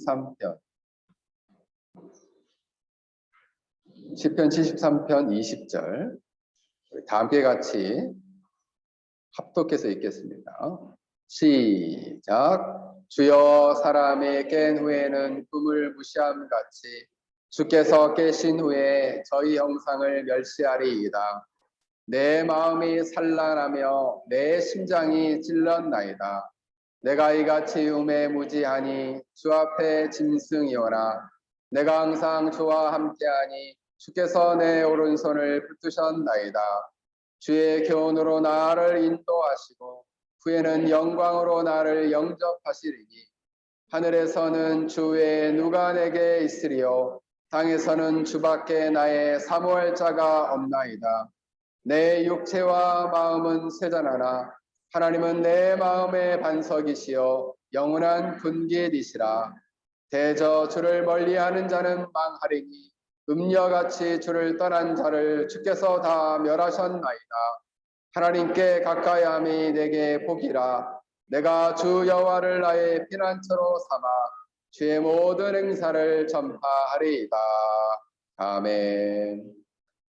73편 시편 73편 20절 우리 다 함께 같이 합독해서 읽겠습니다. 시작. 주여 사람이 깬 후에는 꿈을 무시함 같이 주께서 깨신 후에 저희 형상을 멸시하리이다. 내 마음이 산란하며 내 심장이 찔렀나이다. 내가 이같이 우매무지하니 주 앞에 짐승이오나 내가 항상 주와 함께하니 주께서 내 오른손을 붙드셨나이다. 주의 교훈으로 나를 인도하시고 후에는 영광으로 나를 영접하시리니 하늘에서는 주 외에 누가 내게 있으리요 땅에서는 주밖에 나의 사모할 자가 없나이다. 내 육체와 마음은 쇠잔하나 하나님은 내 마음의 반석이시여 영원한 군기이시라. 대저 주를 멀리하는 자는 망하리니 음녀같이 주를 떠난 자를 주께서 다 멸하셨나이다. 하나님께 가까이함이 내게 복이라. 내가 주 여호와를 나의 피난처로 삼아 주의 모든 행사를 전파하리이다. 아멘.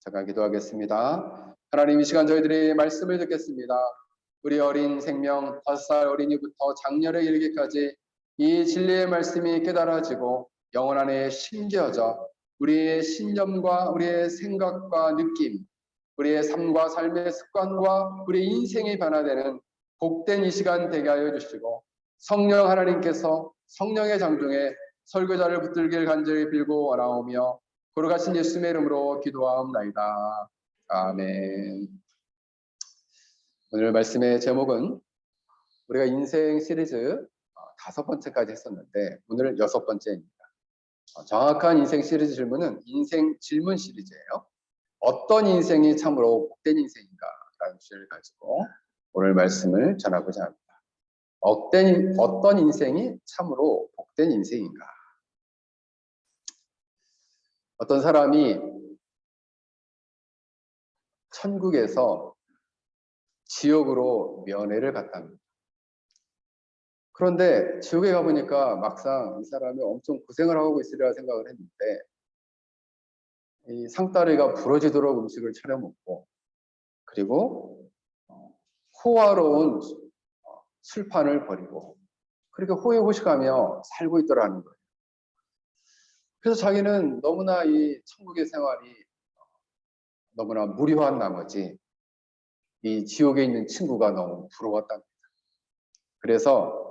잠깐 기도하겠습니다. 하나님, 이 시간 저희들이 말씀을 듣겠습니다. 우리 어린 생명 5살 어린이부터 장년에 이르기까지 이 진리의 말씀이 깨달아지고 영혼 안에 심겨져 우리의 신념과 우리의 생각과 느낌, 우리의 삶과 삶의 습관과 우리의 인생이 변화되는 복된 이 시간 되게 하여 주시고 성령 하나님께서 성령의 장중에 설교자를 붙들길 간절히 빌고 원하오며 거룩하신 예수님의 이름으로 기도하옵나이다. 아멘. 오늘 말씀의 제목은 우리가 인생 시리즈 5번째까지 했었는데 오늘은 6번째입니다. 정확한 인생 시리즈 질문은 인생 질문 시리즈예요. 어떤 인생이 참으로 복된 인생인가? 라는 주제를 가지고 오늘 말씀을 전하고자 합니다. 어떤 인생이 참으로 복된 인생인가? 어떤 사람이 천국에서 지옥으로 면회를 갔답니다. 그런데 지옥에 가보니까 막상 이 사람이 엄청 고생을 하고 있으리라 생각을 했는데 이 상다리가 부러지도록 음식을 차려 먹고 그리고 호화로운 술판을 벌이고 그렇게 호의호식하며 살고 있더라는 거예요. 그래서 자기는 너무나 이 천국의 생활이 너무나 무료한 나머지 이 지옥에 있는 친구가 너무 부러웠답니다. 그래서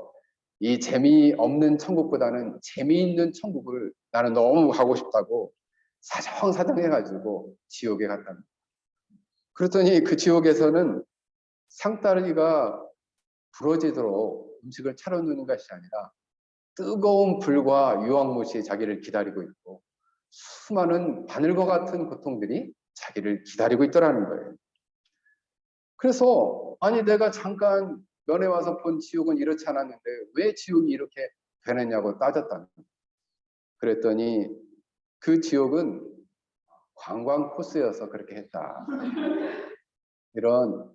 이 재미없는 천국보다는 재미있는 천국을 나는 너무 가고 싶다고 사정사정 해가지고 지옥에 갔답니다. 그랬더니 그 지옥에서는 상다리가 부러지도록 음식을 차려놓는 것이 아니라 뜨거운 불과 유황못이 자기를 기다리고 있고 수많은 바늘과 같은 고통들이 자기를 기다리고 있더라는 거예요. 그래서 아니 내가 잠깐 면회 와서 본 지옥은 이렇지 않았는데 왜 지옥이 이렇게 되느냐고 따졌답니다. 그랬더니 그 지옥은 관광 코스여서 그렇게 했다. 이런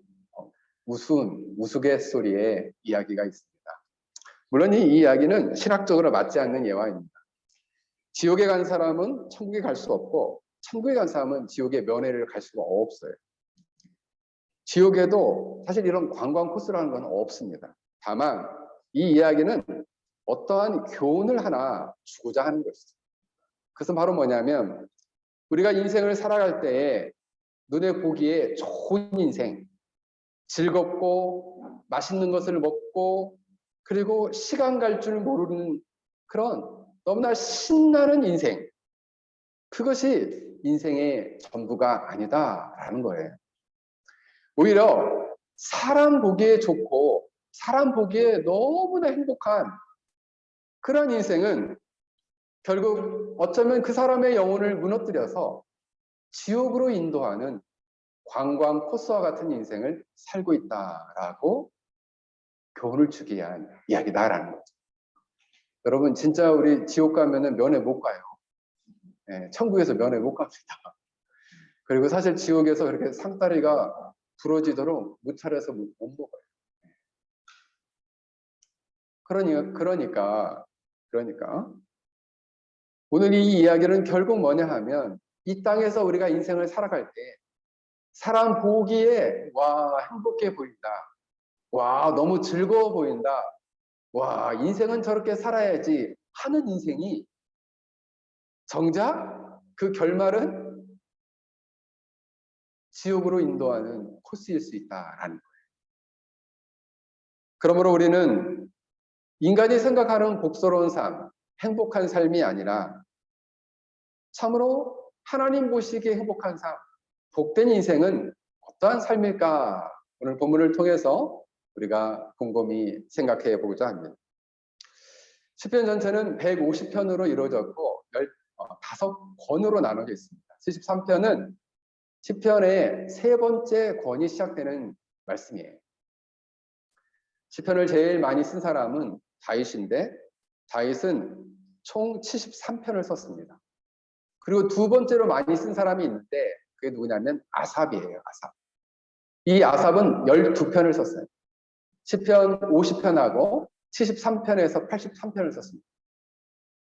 우스갯소리의 이야기가 있습니다. 물론 이 이야기는 신학적으로 맞지 않는 예화입니다. 지옥에 간 사람은 천국에 갈 수 없고 천국에 간 사람은 지옥에 면회를 갈 수가 없어요. 지옥에도 사실 이런 관광 코스라는 건 없습니다. 다만 이 이야기는 어떠한 교훈을 하나 주고자 하는 것이죠. 그것은 바로 뭐냐면 우리가 인생을 살아갈 때에 눈에 보기에 좋은 인생, 즐겁고 맛있는 것을 먹고 그리고 시간 갈 줄 모르는 그런 너무나 신나는 인생, 그것이 인생의 전부가 아니다라는 거예요. 오히려 사람 보기에 좋고 사람 보기에 너무나 행복한 그런 인생은 결국 어쩌면 그 사람의 영혼을 무너뜨려서 지옥으로 인도하는 관광 코스와 같은 인생을 살고 있다라고 교훈을 주기 위한 이야기다라는 거죠. 여러분 진짜 우리 지옥 가면은 면회 못 가요. 네, 천국에서 면회 못 갑니다. 그리고 사실 지옥에서 그렇게 상다리가 부러지도록 무차려서 못 먹어요. 그러니까 오늘 이 이야기는 결국 뭐냐 하면 이 땅에서 우리가 인생을 살아갈 때 사람 보기에 와 행복해 보인다. 와 너무 즐거워 보인다. 와 인생은 저렇게 살아야지 하는 인생이 정작 그 결말은 지옥으로 인도하는 코스일 수 있다라는 거예요. 그러므로 우리는 인간이 생각하는 복스러운 삶, 행복한 삶이 아니라 참으로 하나님 보시기에 행복한 삶, 복된 인생은 어떠한 삶일까? 오늘 본문을 통해서 우리가 곰곰이 생각해 보고자 합니다. 시편 전체는 150편으로 이루어졌고 15권으로 나눠져 있습니다. 73편은 시편의 세 번째 권이 시작되는 말씀이에요. 시편을 제일 많이 쓴 사람은 다윗인데 다윗은 총 73편을 썼습니다. 그리고 두 번째로 많이 쓴 사람이 있는데 그게 누구냐면 아삽이에요. 아삽. 이 아삽은 12편을 썼어요. 시편 50편하고 73편에서 83편을 썼습니다.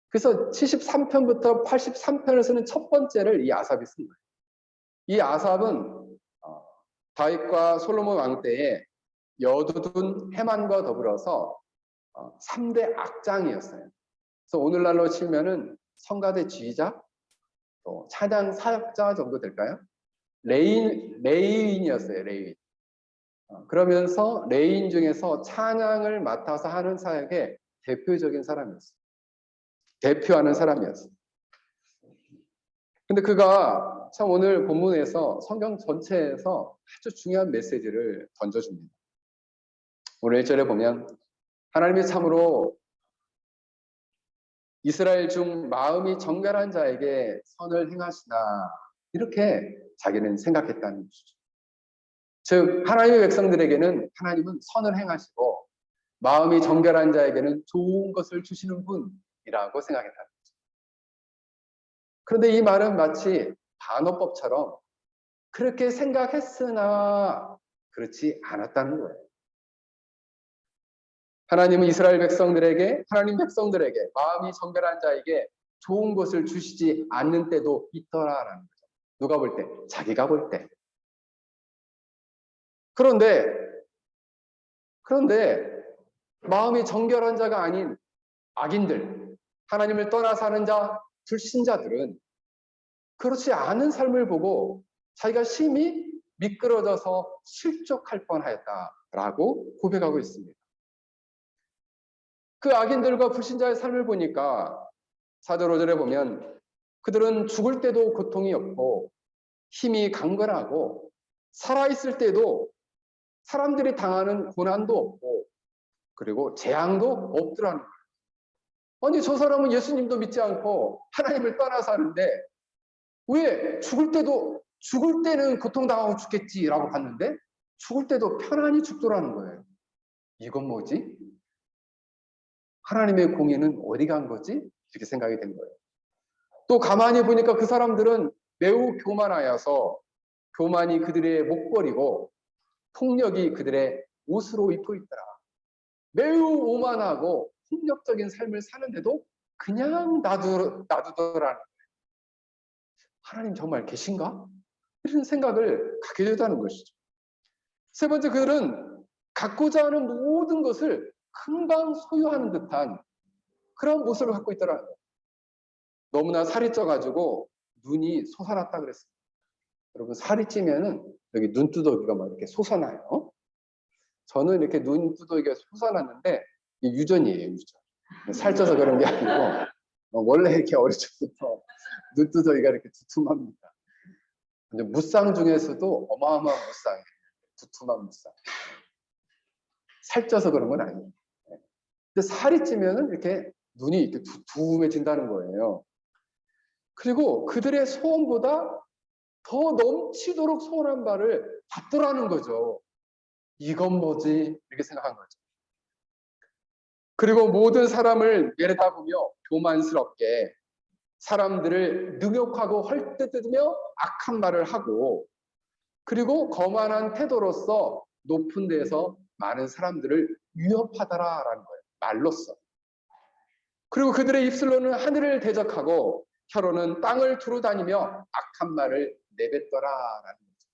그래서 73편부터 83편을 쓰는 첫 번째를 이 아삽이 쓴 거예요. 이 아삽은 다윗과 솔로몬 왕 때에 여두둔 해만과 더불어서 3대 악장이었어요. 그래서 오늘날로 치면은 성가대 지휘자, 또 찬양 사역자 정도 될까요? 레위인이었어요. 레위인. 그러면서 레위인 중에서 찬양을 맡아서 하는 사역의 대표적인 사람이었어요. 대표하는 사람이었어요. 근데 그가 참 오늘 본문에서 성경 전체에서 아주 중요한 메시지를 던져줍니다. 오늘 1절에 보면 하나님이 참으로 이스라엘 중 마음이 정결한 자에게 선을 행하시나 이렇게 자기는 생각했다는 것이죠. 즉 하나님의 백성들에게는 하나님은 선을 행하시고 마음이 정결한 자에게는 좋은 것을 주시는 분이라고 생각했다는 거죠. 그런데 이 말은 마치 반어법처럼 그렇게 생각했으나 그렇지 않았다는 거예요. 하나님은 이스라엘 백성들에게, 하나님 백성들에게 마음이 정결한 자에게 좋은 것을 주시지 않는 때도 있더라라는 거죠. 누가 볼 때? 자기가 볼 때. 그런데 마음이 정결한 자가 아닌 악인들, 하나님을 떠나 사는 자, 불신자들은 그렇지 않은 삶을 보고 자기가 심히 미끄러져서 실족할 뻔하였다라고 고백하고 있습니다. 그 악인들과 불신자의 삶을 보니까 4절 5절에 보면 그들은 죽을 때도 고통이 없고 힘이 강건하고 살아있을 때도 사람들이 당하는 고난도 없고 그리고 재앙도 없더라는 거예요. 아니 저 사람은 예수님도 믿지 않고 하나님을 떠나 사는데 왜 죽을 때는 고통당하고 죽겠지라고 봤는데 죽을 때도 편안히 죽더라는 거예요. 이건 뭐지? 하나님의 공의는 어디 간 거지? 이렇게 생각이 된 거예요. 또 가만히 보니까 그 사람들은 매우 교만하여서 교만이 그들의 목걸이고 폭력이 그들의 옷으로 입고 있더라. 매우 오만하고 폭력적인 삶을 사는데도 그냥 놔두더라는 거예요. 하나님 정말 계신가? 이런 생각을 갖게 되다는 것이죠. 세 번째, 그들은 갖고자 하는 모든 것을 금방 소유하는 듯한 그런 모습을 갖고 있더라는 거예요. 너무나 살이 쪄가지고 눈이 솟아났다 그랬어요. 여러분 살이 찌면은 여기 눈두덩이가 막 이렇게 솟아나요. 저는 이렇게 눈두덩이가 솟아났는데 유전이에요, 유전. 살쪄서 그런 게 아니고 원래 이렇게 어릴 적부터 눈두덩이가 이렇게 두툼합니다. 근데 무쌍 중에서도 어마어마한 무쌍이에요. 두툼한 무쌍. 살쪄서 그런 건 아니에요. 근데 살이 찌면은 이렇게 눈이 이렇게 두툼해진다는 거예요. 그리고 그들의 소원보다 더 넘치도록 소원한 바를 받더라는 거죠. 이건 뭐지? 이렇게 생각한 거죠. 그리고 모든 사람을 내려다보며 교만스럽게 사람들을 능욕하고 헐뜯으며 악한 말을 하고 그리고 거만한 태도로서 높은 데에서 많은 사람들을 위협하더라라는 거예요. 말로써. 그리고 그들의 입술로는 하늘을 대적하고 혀로는 땅을 두루 다니며 악한 말을 내뱉더라라는 거죠.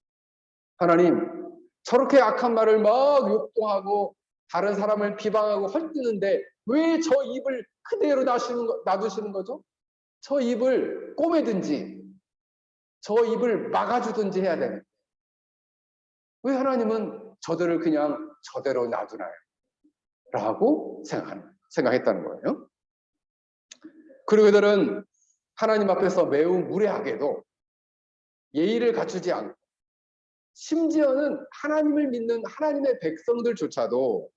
하나님, 저렇게 악한 말을 막 욕도하고 다른 사람을 비방하고 헐뜯는데 왜 저 입을 그대로 놔두시는 거죠? 저 입을 꼬매든지 저 입을 막아주든지 해야 되는데 왜 하나님은 저들을 그냥 저대로 놔두나요? 라고 생각했다는 거예요. 그리고 그들은 하나님 앞에서 매우 무례하게도 예의를 갖추지 않고 심지어는 하나님을 믿는 하나님의 백성들조차도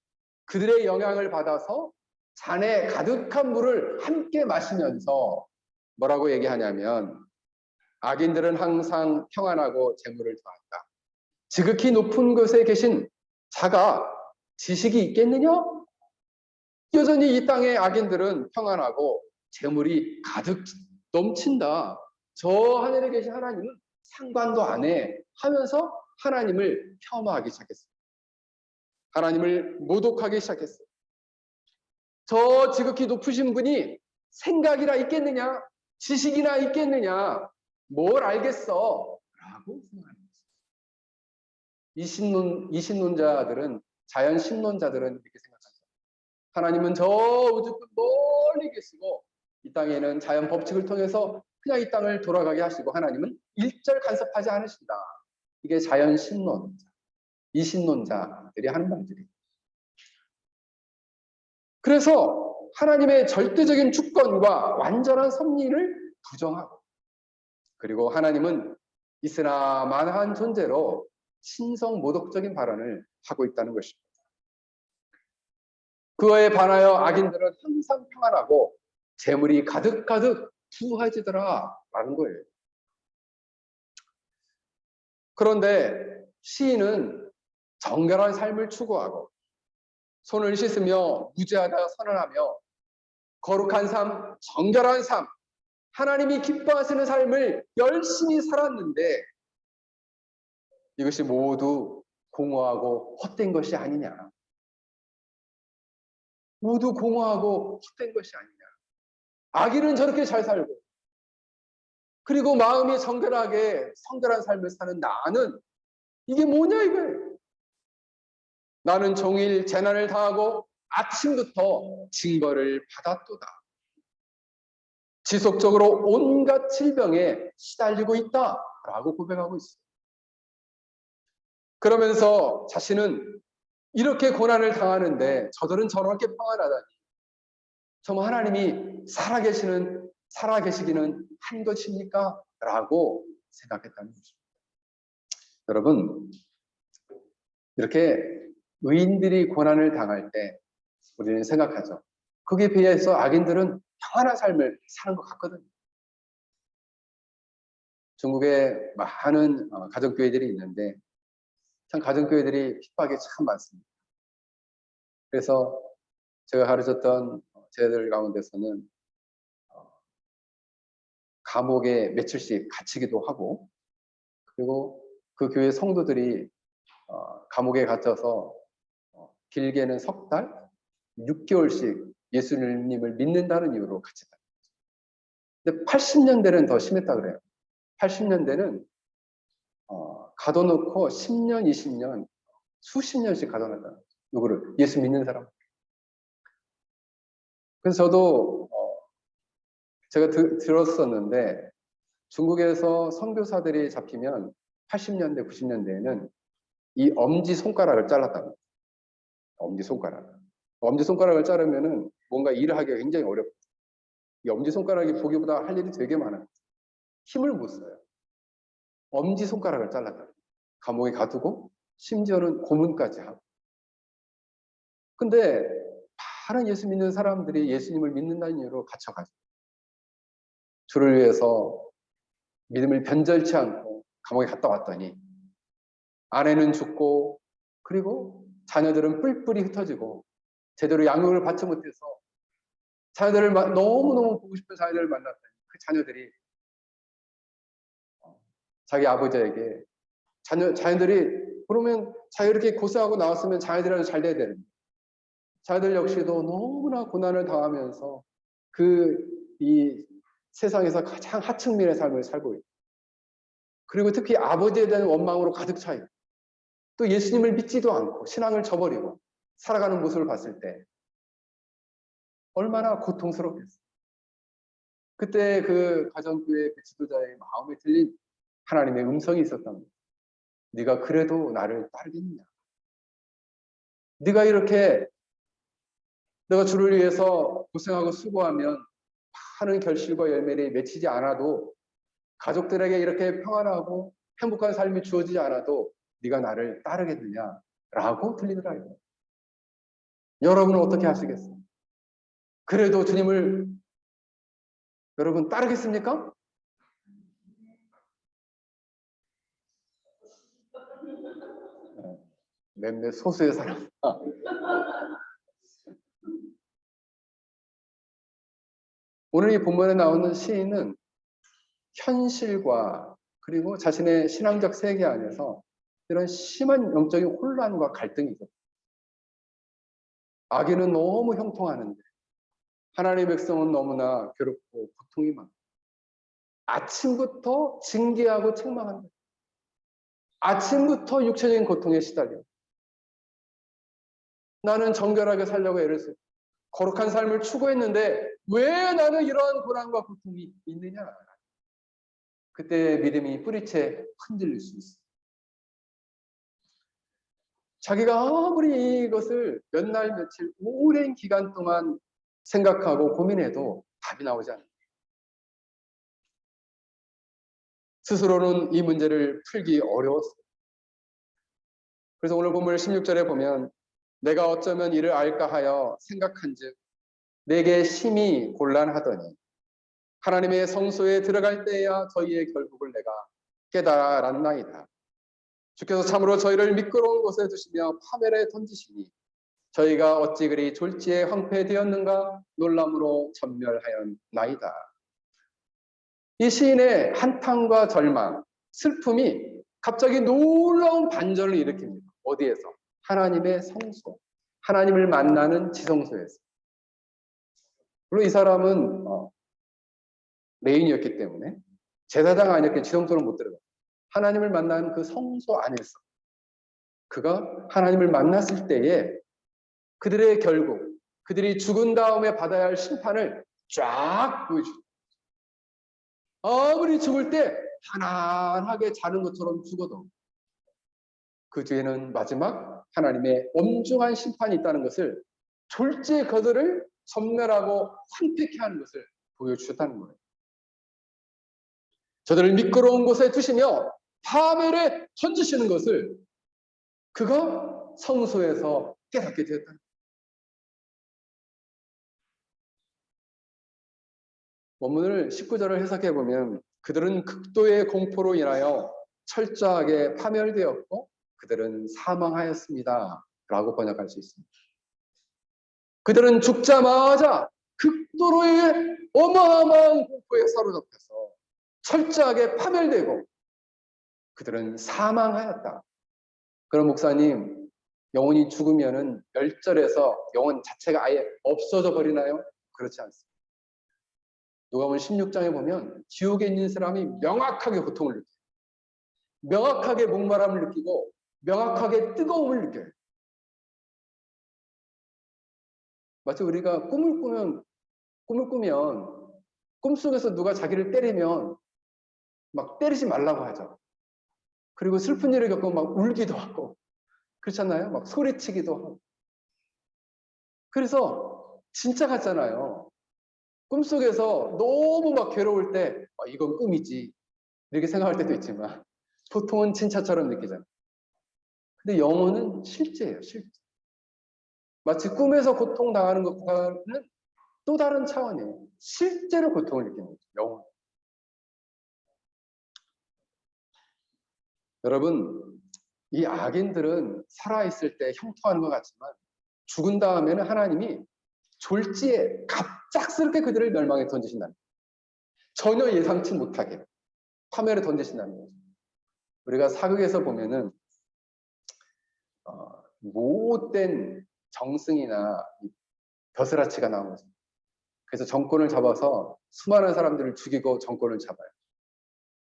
그들의 영향을 받아서 잔에 가득한 물을 함께 마시면서 뭐라고 얘기하냐면 악인들은 항상 평안하고 재물을 더한다. 지극히 높은 곳에 계신 자가 지식이 있겠느냐? 여전히 이 땅의 악인들은 평안하고 재물이 가득 넘친다. 저 하늘에 계신 하나님은 상관도 안 해 하면서 하나님을 폄하하기 시작했어요. 하나님을 모독하기 시작했어요. 저 지극히 높으신 분이 생각이나 있겠느냐? 지식이나 있겠느냐? 뭘 알겠어? 라고 생각합니다. 이신론자들은, 자연신론자들은 이렇게 생각합니다. 하나님은 저 우주 끝 멀리 계시고 이 땅에는 자연 법칙을 통해서 그냥 이 땅을 돌아가게 하시고 하나님은 일절 간섭하지 않으신다. 이게 자연신론자, 이신론자들이 하는 말들이에요. 그래서 하나님의 절대적인 주권과 완전한 섭리를 부정하고 그리고 하나님은 있으나 마나한 존재로 신성 모독적인 발언을 하고 있다는 것입니다. 그거에 반하여 악인들은 항상 평안하고 재물이 가득가득 부하지더라 라는 거예요. 그런데 시인은 정결한 삶을 추구하고 손을 씻으며 무죄하다 선언하며 거룩한 삶, 정결한 삶, 하나님이 기뻐하시는 삶을 열심히 살았는데 이것이 모두 공허하고 헛된 것이 아니냐. 모두 공허하고 헛된 것이 아니냐. 악인은 저렇게 잘 살고 그리고 마음이 정결하게 성결한 삶을 사는 나는 이게 뭐냐 이거예요. 나는 종일 재난을 당하고 아침부터 징벌을 받았도다. 지속적으로 온갖 질병에 시달리고 있다라고 고백하고 있어요. 그러면서 자신은 이렇게 고난을 당하는데 저들은 저렇게 평안하다니 정말 하나님이 살아계시기는 한 것입니까? 라고 생각했다는 것입니다. 여러분, 이렇게 의인들이 고난을 당할 때 우리는 생각하죠. 거기에 비해서 악인들은 평안한 삶을 사는 것 같거든요. 중국에 많은 가정교회들이 있는데 참 가정교회들이 핍박이 참 많습니다. 그래서 제가 가르쳤던 제자들 가운데서는 감옥에 며칠씩 갇히기도 하고 그리고 그 교회 성도들이 감옥에 갇혀서 길게는 석 달, 6개월씩 예수님을 믿는다는 이유로 갇혔다. 근데 80년대는 더 심했다 그래요. 80년대는 가둬놓고 10년, 20년, 수십 년씩 가둬놨다. 누구를? 예수 믿는 사람. 그래서 저도 제가 들었었는데 중국에서 선교사들이 잡히면 80년대, 90년대에는 이 엄지손가락을 잘랐다고. 엄지손가락을 자르면은 뭔가 일을 하기가 굉장히 어렵고 이 엄지손가락이 보기보다 할 일이 되게 많아요. 힘을 못 써요. 엄지손가락을 잘랐다. 감옥에 가두고 심지어는 고문까지 하고. 근데 많은 예수 믿는 사람들이 예수님을 믿는다는 이유로 갇혀가지고 주를 위해서 믿음을 변절치 않고 감옥에 갔다 왔더니 아내는 죽고 그리고 자녀들은 뿔뿔이 흩어지고 제대로 양육을 받지 못해서 자녀들을 너무너무 보고 싶은 자녀들을 만났더니 그 자녀들이 자기 아버지에게 자녀들이 그러면 자기 이렇게 고생하고 나왔으면 자녀들이라도 잘 돼야 되는데 자녀들 역시도 너무나 고난을 당하면서 이 세상에서 가장 하층민의 삶을 살고 있고, 그리고 특히 아버지에 대한 원망으로 가득 차 있고, 또 예수님을 믿지도 않고 신앙을 저버리고 살아가는 모습을 봤을 때 얼마나 고통스럽겠어요. 그때 그 가정교회 그 지도자의 마음에 들린 하나님의 음성이 있었답니다. 네가 그래도 나를 따르겠느냐? 네가 이렇게 내가 주를 위해서 고생하고 수고하면 많은 결실과 열매를 맺히지 않아도, 가족들에게 이렇게 평안하고 행복한 삶이 주어지지 않아도 네가 나를 따르겠느냐라고 들리더라고요. 여러분은 어떻게 하시겠어요? 그래도 주님을 여러분 따르겠습니까? 몇몇 소수의 사람. 오늘 이 본문에 나오는 시인은 현실과 그리고 자신의 신앙적 세계 안에서 이런 심한 영적인 혼란과 갈등이 있어요. 악인은 너무 형통하는데 하나님의 백성은 너무나 괴롭고 고통이 많고, 아침부터 징계하고 책망한다. 아침부터 육체적인 고통에 시달려. 나는 정결하게 살려고 애를 쓰고 거룩한 삶을 추구했는데 왜 나는 이러한 고난과 고통이 있느냐? 그때 믿음이 뿌리채 흔들릴 수 있어. 자기가 아무리 이것을 몇 날 며칠 오랜 기간 동안 생각하고 고민해도 답이 나오지 않아요. 스스로는 이 문제를 풀기 어려웠어요. 그래서 오늘 본문 16절에 보면 내가 어쩌면 이를 알까 하여 생각한즉 내게 심히 곤란하더니 하나님의 성소에 들어갈 때야 저희의 결국을 내가 깨달았나이다. 주께서 참으로 저희를 미끄러운 곳에 두시며 파멸에 던지시니 저희가 어찌 그리 졸지에 황폐되었는가 놀람으로 전멸하였나이다. 이 시인의 한탄과 절망, 슬픔이 갑자기 놀라운 반전을 일으킵니다. 어디에서? 하나님의 성소, 하나님을 만나는 지성소에서. 물론 이 사람은 레인이었기 때문에 제사장 아니었기 지성소는 못 들어가요. 하나님을 만나는 그 성소 안에서 그가 하나님을 만났을 때에 그들의 결국, 그들이 죽은 다음에 받아야 할 심판을 쫙 보여줍니다. 아무리 죽을 때 편안하게 자는 것처럼 죽어도 그 뒤에는 마지막 하나님의 엄중한 심판이 있다는 것을, 졸지에 그들을 섬멸하고 황폐케 하는 것을 보여주셨다는 거예요. 저들을 미끄러운 곳에 두시며 파멸에 던지시는 것을 그가 성소에서 깨닫게 되었다는 거예요. 원문을 19절을 해석해 보면 그들은 극도의 공포로 인하여 철저하게 파멸되었고 그들은 사망하였습니다 라고 번역할 수 있습니다. 그들은 죽자마자 극도로의 어마어마한 공포에 사로잡혀서 철저하게 파멸되고 그들은 사망하였다. 그럼 목사님, 영혼이 죽으면은 멸절해서 영혼 자체가 아예 없어져 버리나요? 그렇지 않습니다. 누가복음 16장에 보면 지옥에 있는 사람이 명확하게 고통을 느껴요. 명확하게 목마름을 느끼고 명확하게 뜨거움을 느껴요. 마치 우리가 꿈을 꾸면 꿈속에서 누가 자기를 때리면 막 때리지 말라고 하죠. 그리고 슬픈 일을 겪으면 막 울기도 하고 그렇잖아요. 막 소리치기도 하고. 그래서 진짜 같잖아요. 꿈속에서 너무 막 괴로울 때 이건 꿈이지 이렇게 생각할 때도 있지만 보통은 진짜처럼 느끼잖아요. 근데 영혼은 실제예요. 실제. 마치 꿈에서 고통당하는 것과는 또 다른 차원이에요. 실제로 고통을 느끼는 거죠. 영혼. 여러분, 이 악인들은 살아있을 때 형통하는 것 같지만 죽은 다음에는 하나님이 졸지에 갑작스럽게 그들을 멸망에 던지신다는 거예요. 전혀 예상치 못하게 파멸에 던지신다는 거죠. 우리가 사극에서 보면은 못된 정승이나 벼슬아치가 나오는 거죠. 그래서 정권을 잡아서 수많은 사람들을 죽이고 정권을 잡아요.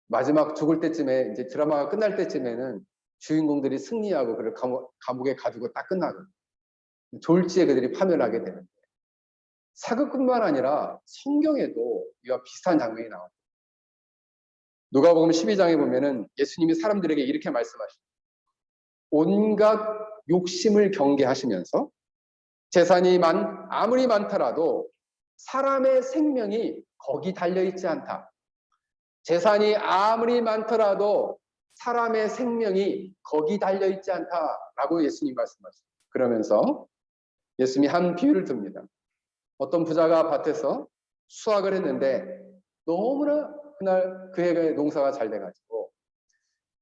마지막 죽을 때쯤에 이제 드라마가 끝날 때쯤에는 주인공들이 승리하고 그를 감옥에 가두고 딱 끝나거든요. 졸지에 그들이 파멸하게 되는데 사극뿐만 아니라 성경에도 이와 비슷한 장면이 나옵니다. 누가복음 12장에 보면은 예수님이 사람들에게 이렇게 말씀하십니다. 온갖 욕심을 경계하시면서 재산이 아무리 많더라도 사람의 생명이 거기 달려있지 않다. 재산이 아무리 많더라도 사람의 생명이 거기 달려있지 않다라고 예수님이 말씀하십니다. 그러면서 예수님이 한 비유를 듭니다. 어떤 부자가 밭에서 수확을 했는데 너무나 그날 그의 농사가 잘 돼가지고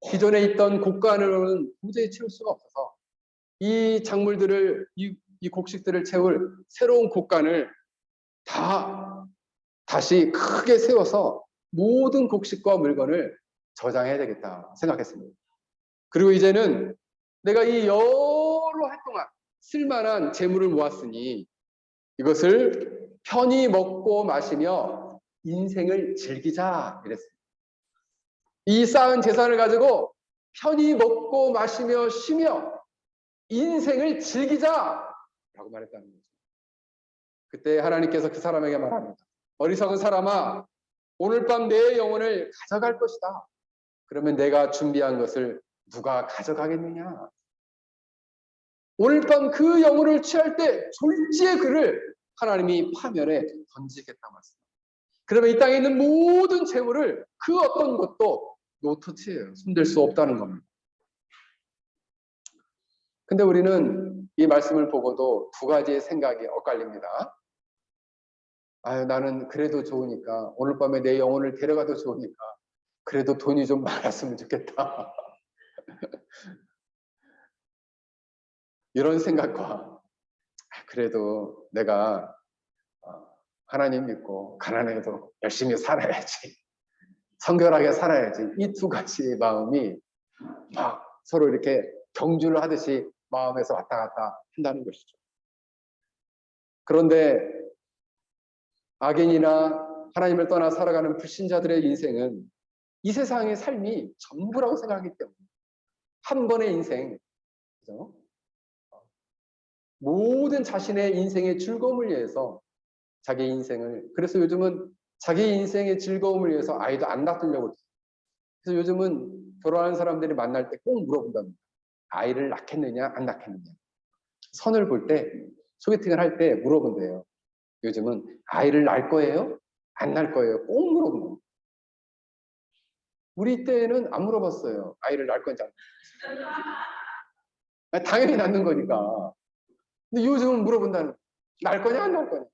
기존에 있던 곡간으로는 도저히 채울 수가 없어서 이 작물들을 이 곡식들을 채울 새로운 곡간을 다시 크게 세워서 모든 곡식과 물건을 저장해야 되겠다 생각했습니다. 그리고 이제는 내가 이 여러 할 동안 쓸만한 재물을 모았으니 이것을 편히 먹고 마시며 인생을 즐기자 이랬습니다. 이 쌓은 재산을 가지고 편히 먹고 마시며 쉬며 인생을 즐기자라고 말했다는 거죠. 그때 하나님께서 그 사람에게 말합니다. 어리석은 사람아, 오늘 밤 내 영혼을 가져갈 것이다. 그러면 내가 준비한 것을 누가 가져가겠느냐? 오늘 밤 그 영혼을 취할 때 졸지에 그를 하나님이 파멸에 던지겠다 말씀. 그러면 이 땅에 있는 모든 재물을 그 어떤 것도 노터치예요. 손댈 수 없다는 겁니다. 근데 우리는 이 말씀을 보고도 두 가지의 생각이 엇갈립니다. 아유, 나는 그래도 좋으니까, 오늘 밤에 내 영혼을 데려가도 좋으니까 그래도 돈이 좀 많았으면 좋겠다. 이런 생각과 그래도 내가 하나님 믿고 가난해도 열심히 살아야지, 성결하게 살아야지, 이 두 가지의 마음이 막 서로 이렇게 경주를 하듯이 마음에서 왔다 갔다 한다는 것이죠. 그런데 악인이나 하나님을 떠나 살아가는 불신자들의 인생은 이 세상의 삶이 전부라고 생각하기 때문에 한 번의 인생, 그죠? 모든 자신의 인생의 즐거움을 위해서 자기 인생을, 그래서 요즘은 자기 인생의 즐거움을 위해서 아이도 안 낳으려고. 그래서 요즘은 결혼하는 사람들이 만날 때 꼭 물어본답니다. 아이를 낳겠느냐 안 낳겠느냐. 선을 볼 때, 소개팅을 할 때 물어본대요. 요즘은 아이를 낳을 거예요? 안 낳을 거예요? 꼭 물어본다. 우리 때는 안 물어봤어요. 아이를 낳을 건지 안 낳을 건지. 당연히 낳는 거니까. 근데 요즘은 물어본다는, 낳을 거냐 안 낳을 거냐.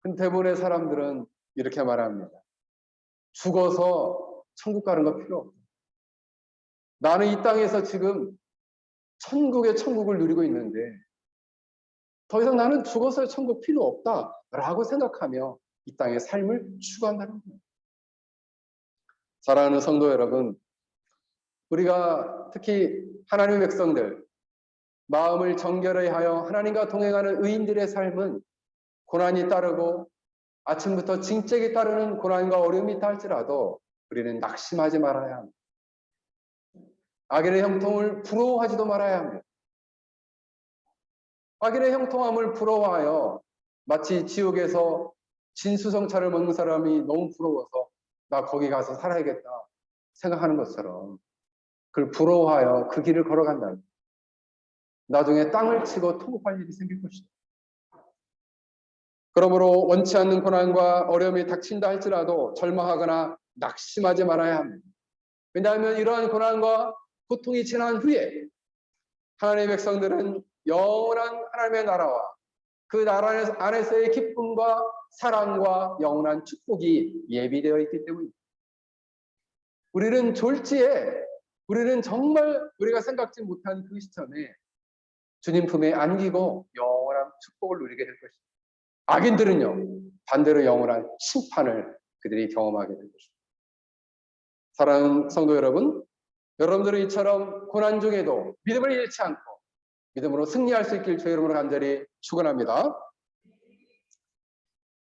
근데 대부분의 사람들은 이렇게 말합니다. 죽어서 천국 가는 거 필요 없다. 나는 이 땅에서 지금 천국의 천국을 누리고 있는데 더 이상 나는 죽어서 천국 필요 없다라고 생각하며 이 땅의 삶을 추구한다는 거예요. 사랑하는 성도 여러분, 우리가 특히 하나님의 백성들, 마음을 정결히 하여 하나님과 동행하는 의인들의 삶은 고난이 따르고 아침부터 징적이 따르는 고난과 어려움이 있다 할지라도 우리는 낙심하지 말아야 합니다. 악인의 형통을 부러워하지도 말아야 합니다. 악인의 형통함을 부러워하여 마치 지옥에서 진수성찬을 먹는 사람이 너무 부러워서 나 거기 가서 살아야겠다 생각하는 것처럼 그걸 부러워하여 그 길을 걸어간다면 나중에 땅을 치고 통곡할 일이 생길 것이다. 그러므로 원치 않는 고난과 어려움이 닥친다 할지라도 절망하거나 낙심하지 말아야 합니다. 왜냐하면 이러한 고난과 고통이 지난 후에 하나님의 백성들은 영원한 하나님의 나라와 그 나라 안에서의 기쁨과 사랑과 영원한 축복이 예비되어 있기 때문입니다. 우리는 졸지에, 우리는 정말 우리가 생각지 못한 그 시점에 주님 품에 안기고 영원한 축복을 누리게 될 것입니다. 악인들은요, 반대로 영원한 심판을 그들이 경험하게 될 것입니다. 사랑하는 성도 여러분, 여러분들은 이처럼 고난 중에도 믿음을 잃지 않고 믿음으로 승리할 수 있길 주의 이름으로 간절히 축원합니다.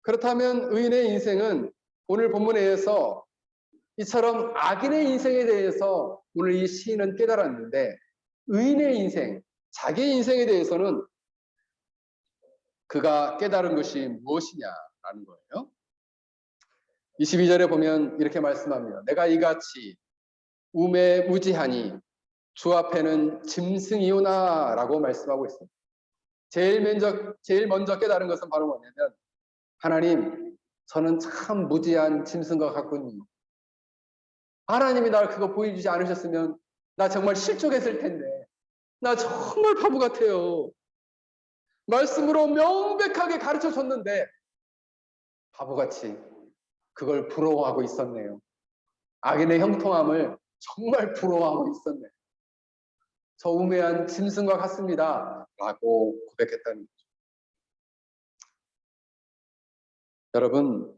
그렇다면 의인의 인생은 오늘 본문에 의해서 이처럼 악인의 인생에 대해서 오늘 이 시인은 깨달았는데, 의인의 인생, 자기의 인생에 대해서는 그가 깨달은 것이 무엇이냐라는 거예요. 22절에 보면 이렇게 말씀합니다. 내가 이같이 우매무지하니 주 앞에는 짐승이오나 라고 말씀하고 있습니다. 제일 먼저 깨달은 것은 바로 뭐냐면, 하나님, 저는 참 무지한 짐승과 같군요. 하나님이 날 그거 보여주지 않으셨으면 나 정말 실족했을 텐데, 나 정말 바보 같아요. 말씀으로 명백하게 가르쳐 줬는데 바보같이 그걸 부러워하고 있었네요. 악인의 형통함을 정말 부러워하고 있었네요. 저 우매한 짐승과 같습니다 라고 고백했다는 거죠. 여러분,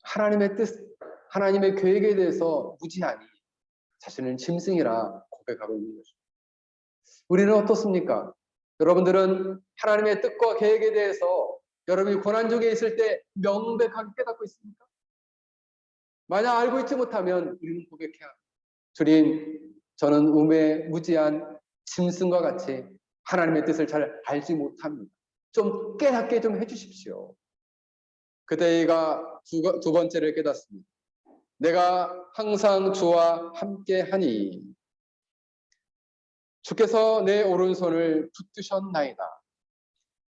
하나님의 뜻, 하나님의 계획에 대해서 무지하니 자신은 짐승이라 고백하고 있는 거죠. 우리는 어떻습니까? 여러분들은 하나님의 뜻과 계획에 대해서 여러분이 고난 중에 있을 때 명백하게 깨닫고 있습니까? 만약 알고 있지 못하면 우리는 고백해야 합니다. 주님, 저는 우매무지한 짐승과 같이 하나님의 뜻을 잘 알지 못합니다. 좀 깨닫게 좀 해주십시오. 그때가 두 번째를 깨닫습니다. 내가 항상 주와 함께하니 주께서 내 오른손을 붙드셨나이다.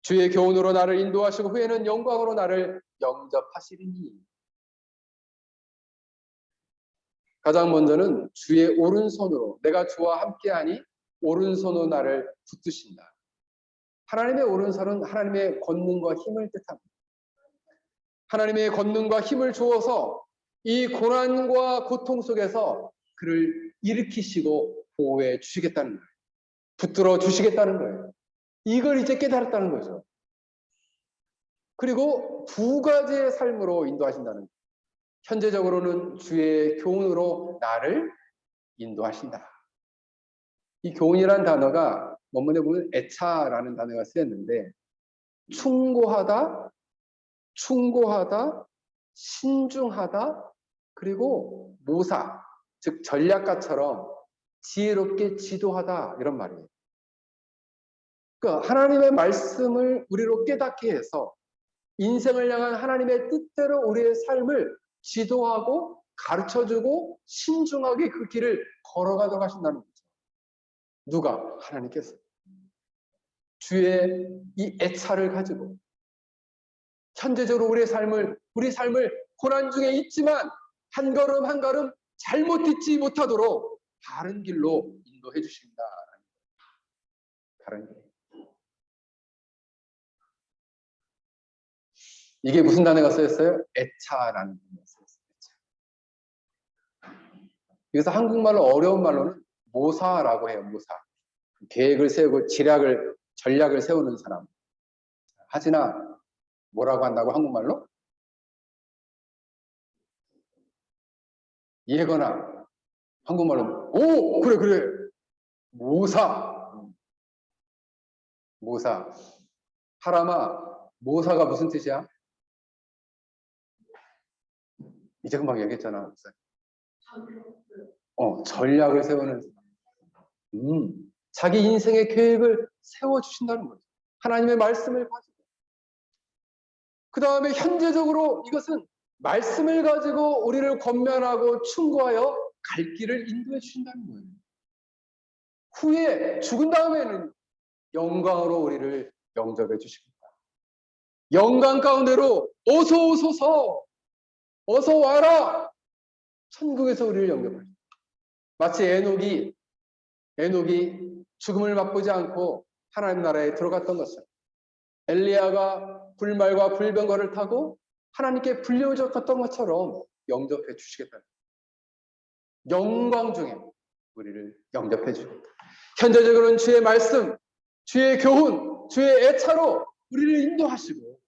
주의 교훈으로 나를 인도하시고 후에는 영광으로 나를 영접하시리니. 가장 먼저는 주의 오른손으로, 내가 주와 함께하니 오른손으로 나를 붙드신다. 하나님의 오른손은 하나님의 권능과 힘을 뜻합니다. 하나님의 권능과 힘을 주어서 이 고난과 고통 속에서 그를 일으키시고 보호해 주시겠다는 거예요. 붙들어 주시겠다는 거예요. 이걸 이제 깨달았다는 거죠. 그리고 두 가지의 삶으로 인도하신다는 거예요. 현재적으로는 주의 교훈으로 나를 인도하신다. 이 교훈이라는 단어가 원문에 보면 애차라는 단어가 쓰였는데, 충고하다, 신중하다, 그리고 모사, 즉 전략가처럼 지혜롭게 지도하다, 이런 말이에요. 그러니까 하나님의 말씀을 우리로 깨닫게 해서 인생을 향한 하나님의 뜻대로 우리의 삶을 지도하고 가르쳐주고 신중하게 그 길을 걸어가도록 하신다는 거죠. 누가? 하나님께서. 주의 이 애차를 가지고 현재적으로 우리 삶을 고난 중에 있지만 한 걸음 한 걸음 잘못 딛지 못하도록 바른 길로 인도해 주신다. 바른 길. 이게 무슨 단어가 쓰였어요? 애차라는 단어가 쓰였어요. 그래서 한국말로 어려운 말로는 모사라고 해요. 모사. 계획을 세우고 전략을 세우는 사람. 하지나 뭐라고 한다고 한국말로? 예거나. 한국말로 오! 그래. 모사. 모사. 하람아, 모사가 무슨 뜻이야? 이제 금방 얘기했잖아. 전략을 세우는 사람. 자기 인생의 계획을 세워주신다는 거죠. 하나님의 말씀을 가지고. 그 다음에 현재적으로 이것은 말씀을 가지고 우리를 권면하고 충고하여 갈 길을 인도해 주신다는 거예요. 후에 죽은 다음에는 영광으로 우리를 영접해 주십니다. 영광 가운데로 어서 오소서, 어서 와라. 천국에서 우리를 영접합니다. 마치 에녹이 죽음을 맛보지 않고 하나님 나라에 들어갔던 것처럼, 엘리야가 불말과 불병거를 타고 하나님께 불려졌던 것처럼 영접해 주시겠다. 영광 중에 우리를 영접해 주십니다. 현재적으로는 주의 말씀, 주의 교훈, 주의 애차로 우리를 인도하시고,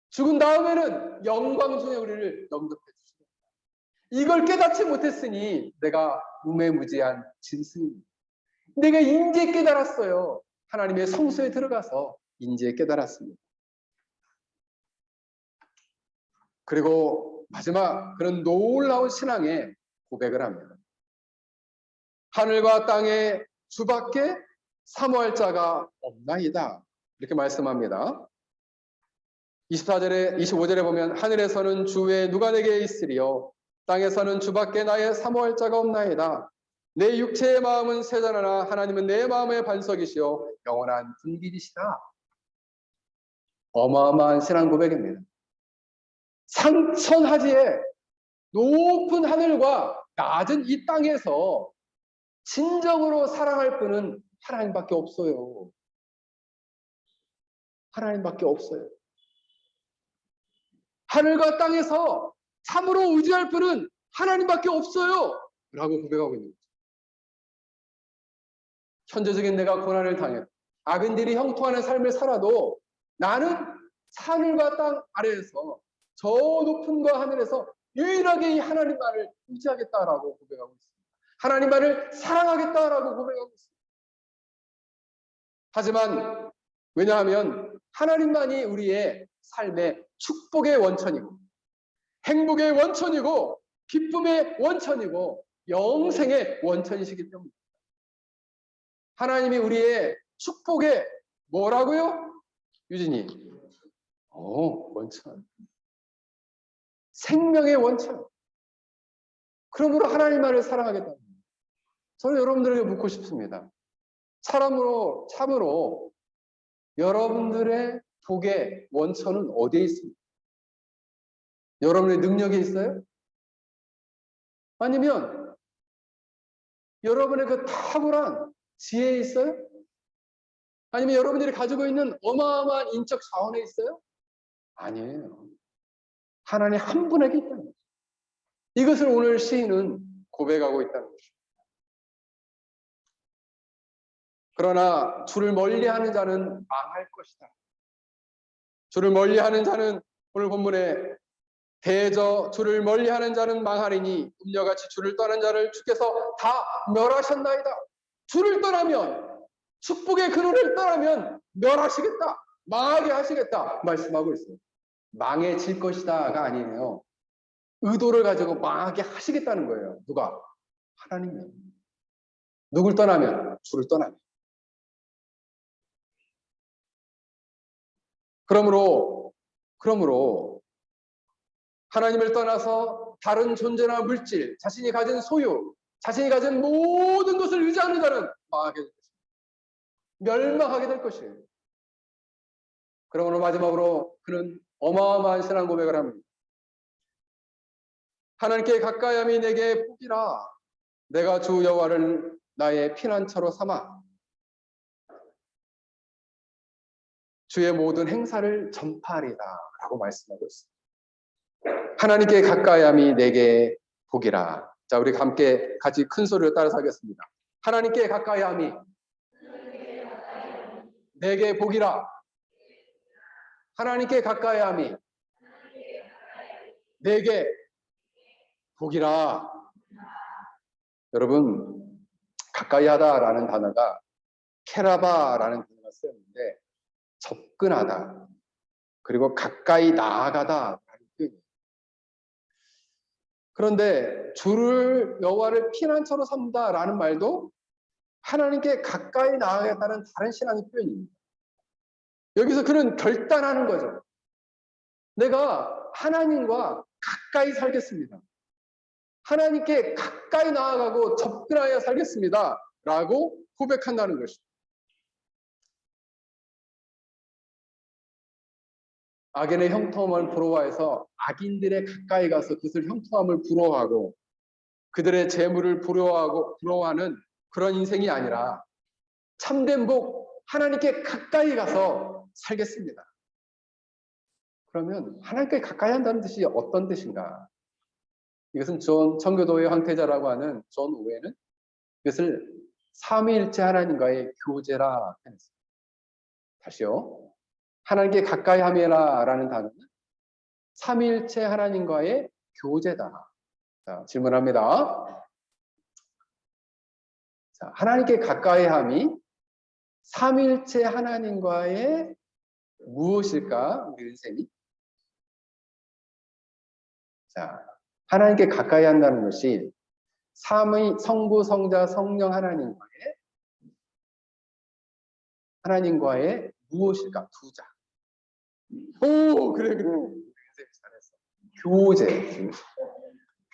죽은 다음에는 영광 중에 우리를 영접해 주십니다. 이걸 깨닫지 못했으니 내가 우매무지한 짐승입니다. 내가 인제 깨달았어요. 하나님의 성소에 들어가서 인제 깨달았습니다. 그리고 마지막 그런 놀라운 신앙의 고백을 합니다. 하늘과 땅의 주밖에 사모할 자가 없나이다. 이렇게 말씀합니다. 24절에 25절에 보면 하늘에서는 주 외에 누가 내게 있으리요 땅에서는 주밖에 나의 사모할 자가 없나이다. 내 육체의 마음은 세잔하나 하나님은 내 마음의 반석이시요 영원한 분길이시다. 어마어마한 신앙 고백입니다. 상천하지에 높은 하늘과 낮은 이 땅에서 진정으로 사랑할 분은 하나님밖에 없어요. 하나님밖에 없어요. 하늘과 땅에서 참으로 의지할 분은 하나님밖에 없어요. 라고 고백하고 있는 거죠. 현재적인 내가 고난을 당해 악인들이 형통하는 삶을 살아도 나는 하늘과 땅 아래에서 저 높은 거 하늘에서 유일하게 이 하나님만을 의지하겠다라고 고백하고 있습니다. 하나님만을 사랑하겠다라고 고백하고 있습니다. 하지만 왜냐하면 하나님만이 우리의 삶의 축복의 원천이고 행복의 원천이고 기쁨의 원천이고 영생의 원천이시기 때문입니다. 하나님이 우리의 축복의 뭐라고요? 유진이 원천, 생명의 원천. 그러므로 하나님만을 사랑하겠다. 저는 여러분들에게 묻고 싶습니다. 참으로 여러분들의 복의 원천은 어디에 있습니까? 여러분의 능력에 있어요? 아니면 여러분의 그 탁월한 지혜에 있어요? 아니면 여러분들이 가지고 있는 어마어마한 인적 자원에 있어요? 아니에요. 하나님 한 분에게 있다는 거죠. 이것을 오늘 시인은 고백하고 있다는 것입니다. 그러나 주를 멀리하는 자는 망할 것이다. 주를 멀리하는 자는 오늘 본문에 대저 주를 멀리하는 자는 망하리니 음녀같이 주를 떠난 자를 주께서 다 멸하셨나이다. 주를 떠나면 축복의 근원을 떠나면 멸하시겠다. 망하게 하시겠다 말씀하고 있어요. 망해질 것이다가 아니에요. 의도를 가지고 망하게 하시겠다는 거예요. 누가? 하나님이요. 누굴 떠나면? 주를 떠나면. 그러므로 하나님을 떠나서 다른 존재나 물질, 자신이 가진 소유, 자신이 가진 모든 것을 의지하는 자는 망하게 될 것입니다. 멸망하게 될 것이에요. 그러므로 마지막으로 그는 어마어마한 신앙 고백을 합니다. 하나님께 가까이함이 내게 복이라. 내가 주 여호와를 나의 피난처로 삼아 주의 모든 행사를 전파하리다 라고 말씀하고 있습니다. 하나님께 가까이함이 내게 복이라. 자, 우리 함께 같이 큰 소리로 따라서 하겠습니다. 하나님께 가까이함이 내게 복이라. 하나님께 가까이함이 내게 복이라. 여러분, 가까이하다라는 단어가 케라바라는 단어가 쓰였는데 접근하다 그리고 가까이 나아가다라는 뜻이에요. 그런데 주를 여호와를 피난처로 삼다라는 말도 하나님께 가까이 나아가겠다는 다른 신앙의 표현입니다. 여기서 그는 결단하는 거죠. 내가 하나님과 가까이 살겠습니다. 하나님께 가까이 나아가고 접근하여 살겠습니다. 라고 고백한다는 것입니다. 악인의 형통함을 부러워해서 악인들의 가까이 가서 그것을 형통함을 부러워하고 그들의 재물을 부러워하는 그런 인생이 아니라 참된 복, 하나님께 가까이 가서 살겠습니다. 그러면 하나님께 가까이 한다는 뜻이 어떤 뜻인가? 이것은 청교도의 황태자라고 하는 존 오웬은 이것을 삼위일체 하나님과의 교제라 했습니다. 다시요. 하나님께 가까이 함이라라는 단어는 삼위일체 하나님과의 교제다. 자, 질문합니다. 자, 하나님께 가까이함이 삼위일체 하나님과의 무엇일까? 우리 은쌤이. 자, 하나님께 가까이 한다는 것이 삼위 성부, 성자, 성령 하나님과의 무엇일까? 두 자. 오, 그래. 은쌤이 잘했어.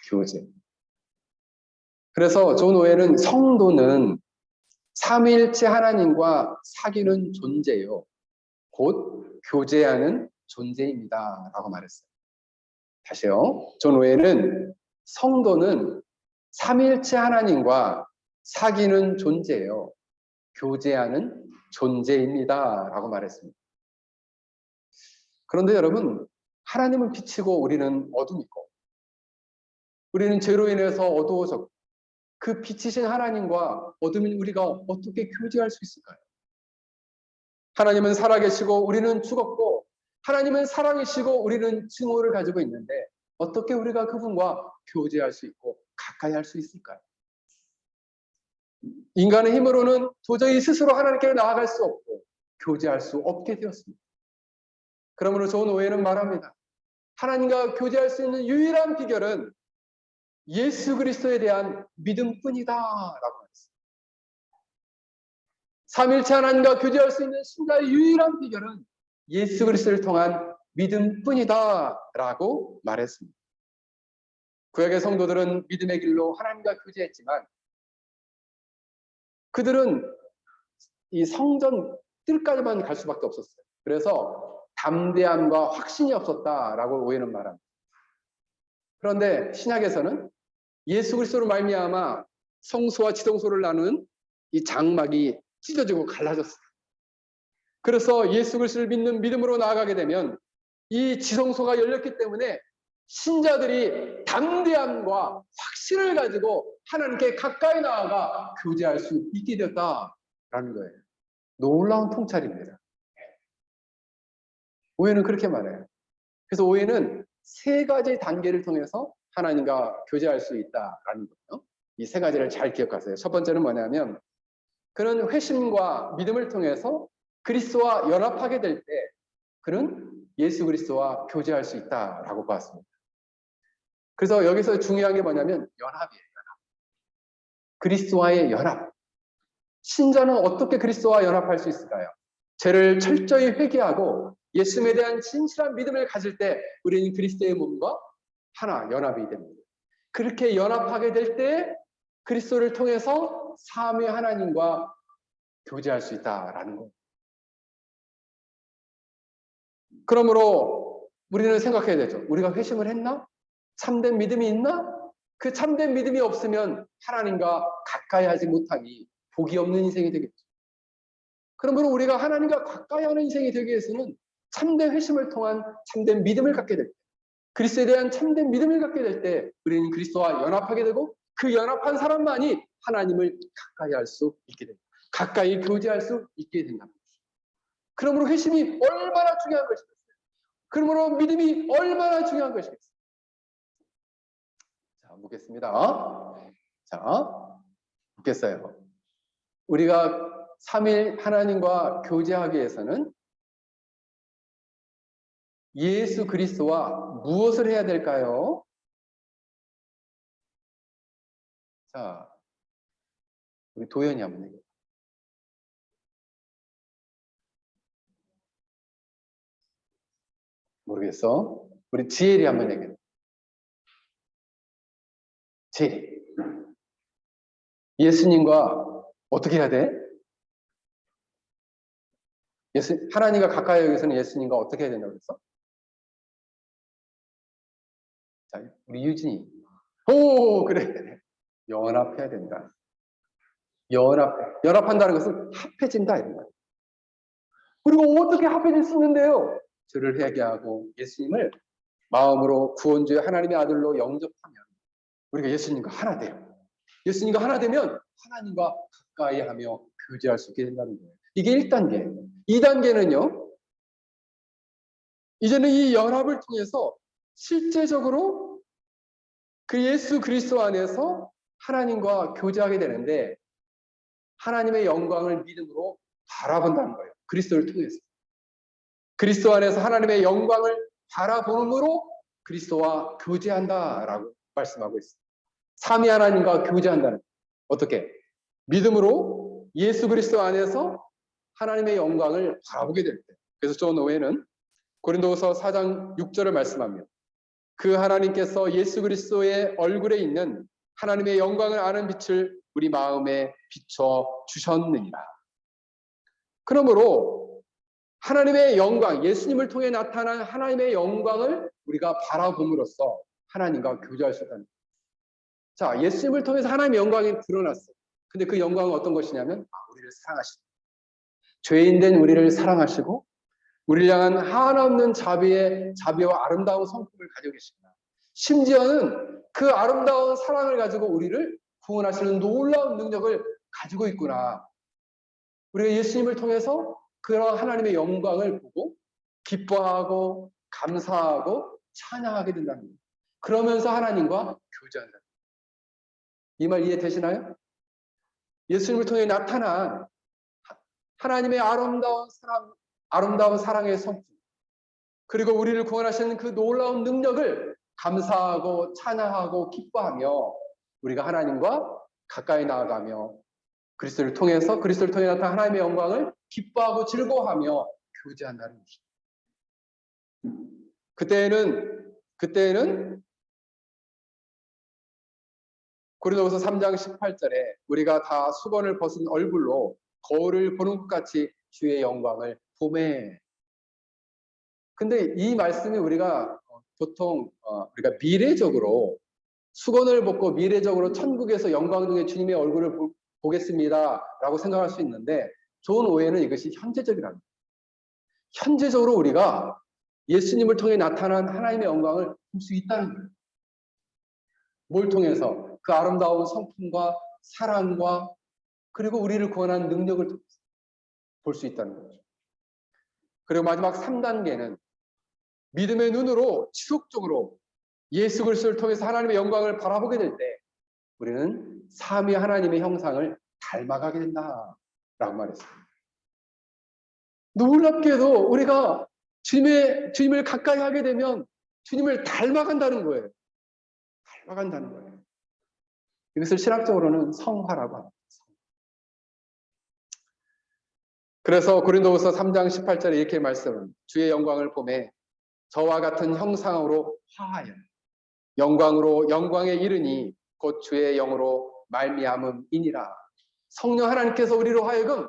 교제. 그래서 존 오웰은 성도는 삼위일체 하나님과 사귀는 존재요. 곧 교제하는 존재입니다. 라고 말했어요. 다시요. 존 오웰은 성도는 삼위일체 하나님과 사귀는 존재요. 교제하는 존재입니다. 라고 말했습니다. 그런데 여러분, 하나님은 빛이고 우리는 어둠이고, 우리는 죄로 인해서 어두워졌고, 그 빛이신 하나님과 어둠인 우리가 어떻게 교제할 수 있을까요? 하나님은 살아계시고 우리는 죽었고, 하나님은 사랑이시고 우리는 증오를 가지고 있는데 어떻게 우리가 그분과 교제할 수 있고 가까이 할 수 있을까요? 인간의 힘으로는 도저히 스스로 하나님께 나아갈 수 없고 교제할 수 없게 되었습니다. 그러므로 존 오웰은 말합니다. 하나님과 교제할 수 있는 유일한 비결은 예수 그리스도에 대한 믿음뿐이다 라고 했습니다. 삼일체 하나님과 교제할 수 있는 신자의 유일한 비결은 예수 그리스도를 통한 믿음뿐이다 라고 말했습니다. 구약의 성도들은 믿음의 길로 하나님과 교제했지만 그들은 이 성전 뜰까지만 갈 수밖에 없었어요. 그래서 담대함과 확신이 없었다라고 오해는 말합니다. 그런데 신약에서는 예수 그리스도로 말미암아 성소와 지성소를 나누는 이 장막이 찢어지고 갈라졌어요. 그래서 예수 그리스도를 믿는 믿음으로 나아가게 되면 이 지성소가 열렸기 때문에 신자들이 담대함과 확신을 가지고 하나님께 가까이 나아가 교제할 수 있게 되었다라는 거예요. 놀라운 통찰입니다. 오해는 그렇게 말해요. 그래서 오해는 세 가지 단계를 통해서 하나님과 교제할 수 있다라는 거예요. 이 세 가지를 잘 기억하세요. 첫 번째는 뭐냐면 그는 회심과 믿음을 통해서 그리스도와 연합하게 될 때 그는 예수 그리스도와 교제할 수 있다라고 봤습니다. 그래서 여기서 중요한 게 뭐냐면 연합이에요. 연합. 그리스도와의 연합. 신자는 어떻게 그리스도와 연합할 수 있을까요? 죄를 철저히 회개하고 예수님에 대한 진실한 믿음을 가질 때 우리는 그리스도의 몸과 하나 연합이 됩니다. 그렇게 연합하게 될 때 그리스도를 통해서 삼위 하나님과 교제할 수 있다라는 거예요. 그러므로 우리는 생각해야 되죠. 우리가 회심을 했나? 참된 믿음이 있나? 그 참된 믿음이 없으면 하나님과 가까이 하지 못하니 복이 없는 인생이 되겠죠. 그러므로 우리가 하나님과 가까이 하는 인생이 되기 위해서는 참된 회심을 통한 참된 믿음을 갖게 될 때, 그리스도에 대한 참된 믿음을 갖게 될 때 우리는 그리스도와 연합하게 되고 그 연합한 사람만이 하나님을 가까이 할 수 있게 됩니다. 가까이 교제할 수 있게 된다는 것입니다. 그러므로 회심이 얼마나 중요한 것이겠어요. 그러므로 믿음이 얼마나 중요한 것이겠어요. 자, 묻겠습니다. 자, 묻겠어요. 우리가 삼일 하나님과 교제하기 위해서는 예수 그리스도와 무엇을 해야 될까요? 자, 우리 도연이 한번 얘기해요. 모르겠어. 우리 지엘이 한번 얘기해요. 지엘이. 예수님과 어떻게 해야 돼? 하나님과 가까이 하기 위해서는 예수님과 어떻게 해야 된다고 그랬어? 자, 우리 유진이. 오, 그래. 연합해야 된다. 연합한다는 것은 합해진다 이런 거예요. 그리고 어떻게 합해질 수 있는데요? 죄를 회개하고 예수님을 마음으로 구원주의 하나님의 아들로 영접하면 우리가 예수님과 하나 돼요. 예수님과 하나 되면 하나님과 가까이 하며 교제할 수 있게 된다는 거예요. 이게 1단계. 2단계는요. 이제는 이 연합을 통해서 실제적으로 그 예수 그리스도 안에서 하나님과 교제하게 되는데 하나님의 영광을 믿음으로 바라본다는 거예요. 그리스도를 통해서. 그리스도 안에서 하나님의 영광을 바라보므로 그리스도와 교제한다라고 말씀하고 있습니다. 삼위 하나님과 교제한다는 거예요. 어떻게? 믿음으로 예수 그리스도 안에서 하나님의 영광을 바라보게 될 때. 그래서 존 오웬은 고린도후서 4장 6절을 말씀하며 그 하나님께서 예수 그리스도의 얼굴에 있는 하나님의 영광을 아는 빛을 우리 마음에 비춰 주셨느니라. 그러므로 하나님의 영광, 예수님을 통해 나타난 하나님의 영광을 우리가 바라봄으로써 하나님과 교제할 수 있다는 거예요. 자, 예수님을 통해서 하나님의 영광이 드러났어요. 근데 그 영광은 어떤 것이냐면 우리를 사랑하시고 죄인된 우리를 사랑하시고 우리를 향한 하나없는 자비와 아름다운 성품을 가지고 계십니다. 심지어는 그 아름다운 사랑을 가지고 우리를 구원하시는 놀라운 능력을 가지고 있구나. 우리가 예수님을 통해서 그런 하나님의 영광을 보고 기뻐하고 감사하고 찬양하게 된다는 거예요. 그러면서 하나님과 교제한다. 이 말 이해되시나요? 예수님을 통해 나타난 하나님의 아름다운 사랑의 성품, 그리고 우리를 구원하시는 그 놀라운 능력을 감사하고 찬양하고 기뻐하며 우리가 하나님과 가까이 나아가며 그리스도를 통해 나타난 하나님의 영광을 기뻐하고 즐거워하며 교제한다는 것입니다. 그때에는 고린도후서 3장 18절에 우리가 다 수건을 벗은 얼굴로 거울을 보는 것 같이 주의 영광을 보매. 근데 이 말씀이 우리가 보통 우리가 미래적으로 수건을 벗고 미래적으로 천국에서 영광 중에 주님의 얼굴을 보겠습니다라고 생각할 수 있는데 존 오웬은 이것이 현재적이랍니다. 현재적으로 우리가 예수님을 통해 나타난 하나님의 영광을 볼 수 있다는 거예요. 뭘 통해서? 그 아름다운 성품과 사랑과 그리고 우리를 구원하는 능력을 통해서 볼 수 있다는 거죠. 그리고 마지막 3단계는 믿음의 눈으로 지속적으로 예수 그리스도를 통해서 하나님의 영광을 바라보게 될 때 우리는 삼위 하나님의 형상을 닮아가게 된다라고 말했습니다. 놀랍게도 우리가 주님을 가까이 하게 되면 주님을 닮아간다는 거예요. 닮아간다는 거예요. 이것을 신학적으로는 성화라고 합니다. 그래서 고린도후서 3장 18절에 이렇게 말씀은 주의 영광을 보매 저와 같은 형상으로 화하여 영광으로 영광에 이르니 곧 주의 영으로 말미암음이니라. 성령 하나님께서 우리로 하여금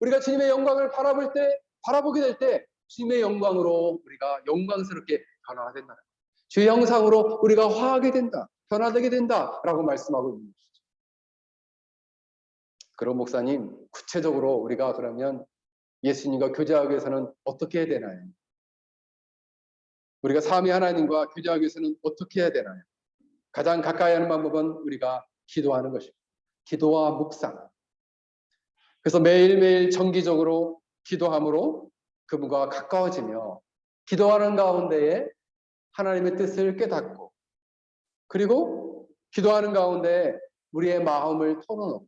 우리가 주님의 영광을 바라보게 될 때 주님의 영광으로 우리가 영광스럽게 변화가 된다. 주의 형상으로 우리가 화하게 된다. 변화되게 된다라고 말씀하고 있는 것이죠. 그럼 목사님, 구체적으로 우리가 그러면 예수님과 교제하기 위해서는 어떻게 해야 되나요? 우리가 삼위 하나님과 교제하기 위해서는 어떻게 해야 되나요? 가장 가까이 하는 방법은 우리가 기도하는 것입니다. 기도와 묵상. 그래서 매일매일 정기적으로 기도함으로 그분과 가까워지며 기도하는 가운데에 하나님의 뜻을 깨닫고 그리고 기도하는 가운데 우리의 마음을 털어놓고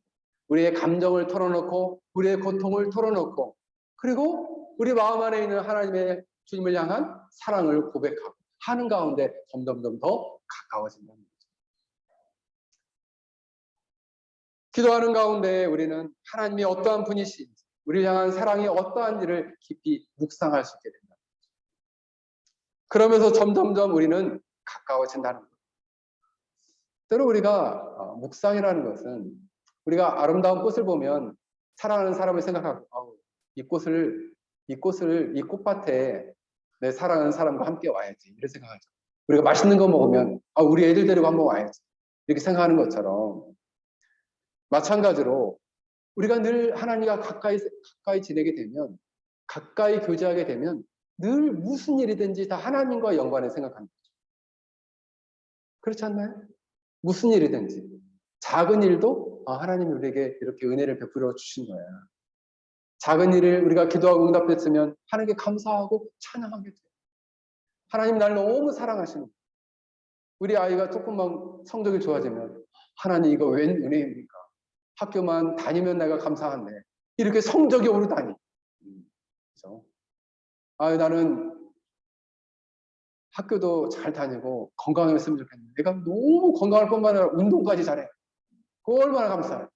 우리의 감정을 털어놓고 우리의 고통을 털어놓고 그리고 우리 마음 안에 있는 하나님의 주님을 향한 사랑을 고백하고 하는 가운데 점점 더 가까워진다는 거죠. 기도하는 가운데 우리는 하나님이 어떠한 분이신지 우리를 향한 사랑이 어떠한지를 깊이 묵상할 수 있게 된다. 그러면서 점점 우리는 가까워진다는 거예요. 때로 우리가 묵상이라는 것은 우리가 아름다운 꽃을 보면 사랑하는 사람을 생각하고 이 꽃밭에 내 사랑하는 사람과 함께 와야지 이렇게 생각하죠. 우리가 맛있는 거 먹으면 우리 애들 데리고 한번 와야지 이렇게 생각하는 것처럼 마찬가지로 우리가 늘 하나님과 가까이 지내게 되면 가까이 교제하게 되면 늘 무슨 일이든지 다 하나님과 연관해 생각하는 거죠. 그렇지 않나요? 무슨 일이든지 작은 일도 하나님이 우리에게 이렇게 은혜를 베풀어 주신 거야. 작은 일을 우리가 기도하고 응답했으면 하나님께 감사하고 찬양하게 돼요. 하나님 나를 너무 사랑하시는 거예요. 우리 아이가 조금만 성적이 좋아지면 하나님 이거 웬 은혜입니까? 학교만 다니면 내가 감사한데 이렇게 성적이 오르다니. 그렇죠? 나는 학교도 잘 다니고 건강했으면 좋겠는데 내가 너무 건강할 뿐만 아니라 운동까지 잘해. 그거 얼마나 감사해.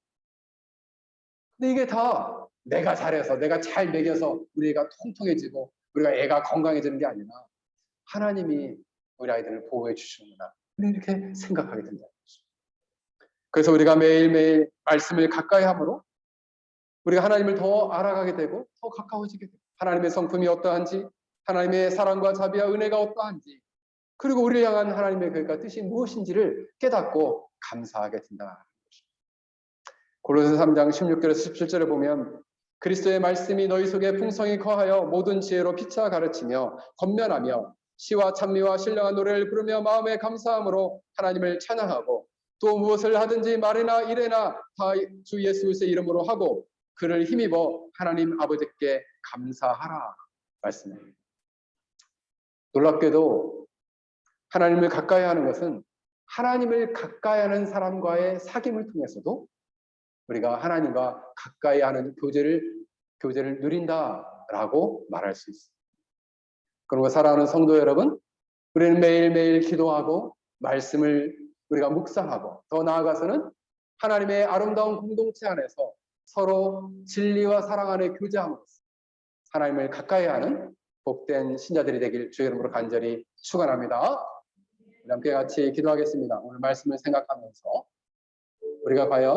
근데 이게 다 내가 잘해서 내가 잘 먹여서 우리 애가 통통해지고 우리가 애가 건강해지는 게 아니라 하나님이 우리 아이들을 보호해 주시는구나. 이렇게 생각하게 된다. 그래서 우리가 매일매일 말씀을 가까이 함으로 우리가 하나님을 더 알아가게 되고 더 가까워지게 돼요. 하나님의 성품이 어떠한지, 하나님의 사랑과 자비와 은혜가 어떠한지, 그리고 우리를 향한 하나님의 계획과 뜻이 무엇인지를 깨닫고 감사하게 된다. 고린도서 3장 16절에서 17절을 보면 그리스도의 말씀이 너희 속에 풍성히 거하여 모든 지혜로 피차 가르치며 권면하며 시와 찬미와 신령한 노래를 부르며 마음에 감사함으로 하나님을 찬양하고 또 무엇을 하든지 말이나 일에나 다 주 예수 그리스도의 이름으로 하고 그를 힘입어 하나님 아버지께 감사하라 말씀입니다. 놀랍게도 하나님을 가까이 하는 것은 하나님을 가까이 하는 사람과의 사귐을 통해서도 우리가 하나님과 가까이 하는 교제를 누린다라고 말할 수 있습니다. 그리고 사랑하는 성도 여러분, 우리는 매일매일 기도하고 말씀을 우리가 묵상하고 더 나아가서는 하나님의 아름다운 공동체 안에서 서로 진리와 사랑 안에 교제함으로써 하나님을 가까이 하는 복된 신자들이 되길 주의 이름으로 간절히 축원합니다. 함께 같이 기도하겠습니다. 오늘 말씀을 생각하면서 우리가 과연